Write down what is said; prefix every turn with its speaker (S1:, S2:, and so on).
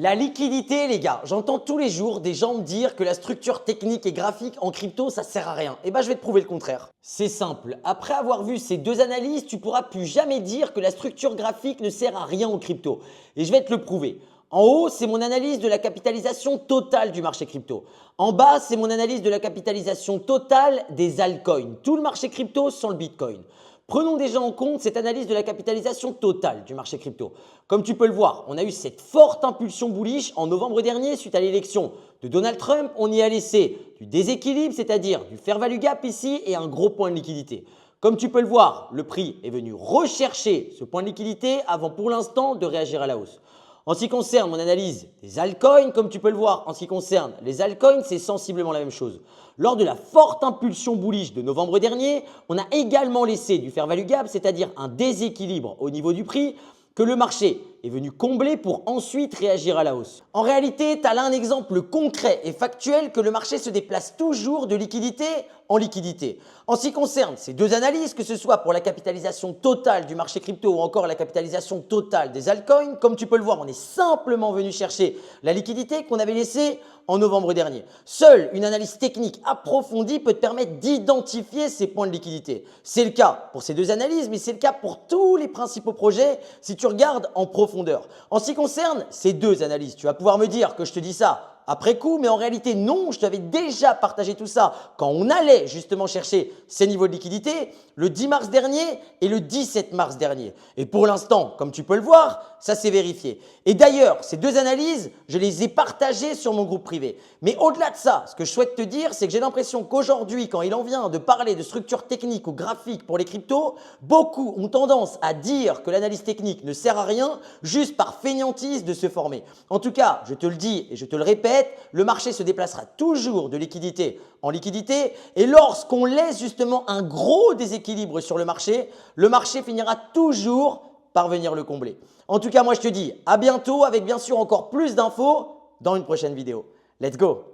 S1: La liquidité, les gars, j'entends tous les jours des gens me dire que la structure technique et graphique en crypto, ça sert à rien. Et ben, je vais te prouver le contraire. C'est simple. Après avoir vu ces deux analyses, tu pourras plus jamais dire que la structure graphique ne sert à rien en crypto. Et je vais te le prouver. En haut, c'est mon analyse de la capitalisation totale du marché crypto. En bas, c'est mon analyse de la capitalisation totale des altcoins. Tout le marché crypto sans le Bitcoin. Prenons déjà en compte cette analyse de la capitalisation totale du marché crypto. Comme tu peux le voir, on a eu cette forte impulsion bullish en novembre dernier suite à l'élection de Donald Trump. On y a laissé du déséquilibre, c'est-à-dire du fair value gap ici et un gros point de liquidité. Comme tu peux le voir, le prix est venu rechercher ce point de liquidité avant pour l'instant de réagir à la hausse. En ce qui concerne mon analyse des altcoins, comme tu peux le voir, en ce qui concerne les altcoins, c'est sensiblement la même chose. Lors de la forte impulsion bullish de novembre dernier, on a également laissé du fair value gap, c'est-à-dire un déséquilibre au niveau du prix que le marché est venu combler pour ensuite réagir à la hausse. En réalité, tu as là un exemple concret et factuel que le marché se déplace toujours de liquidité en liquidité. En ce qui concerne ces deux analyses, que ce soit pour la capitalisation totale du marché crypto ou encore la capitalisation totale des altcoins, comme tu peux le voir, on est simplement venu chercher la liquidité qu'on avait laissée en novembre dernier. Seule une analyse technique approfondie peut te permettre d'identifier ces points de liquidité. C'est le cas pour ces deux analyses, mais c'est le cas pour tous les principaux projets si tu regardes en profondeur. En ce qui concerne ces deux analyses, tu vas pouvoir me dire que je te dis ça après coup, mais en réalité non, je t'avais déjà partagé tout ça quand on allait justement chercher ces niveaux de liquidité le 10 mars dernier et le 17 mars dernier. Et pour l'instant, comme tu peux le voir, ça s'est vérifié. Et d'ailleurs, ces deux analyses, je les ai partagées sur mon groupe privé. Mais au-delà de ça, ce que je souhaite te dire, c'est que j'ai l'impression qu'aujourd'hui, quand il en vient de parler de structure technique ou graphique pour les cryptos, beaucoup ont tendance à dire que l'analyse technique ne sert à rien juste par fainéantise de se former. En tout cas, je te le dis et je te le répète, le marché se déplacera toujours de liquidité en liquidité et lorsqu'on laisse justement un gros déséquilibre sur le marché finira toujours par venir le combler. En tout cas, moi je te dis à bientôt avec bien sûr encore plus d'infos dans une prochaine vidéo. Let's go!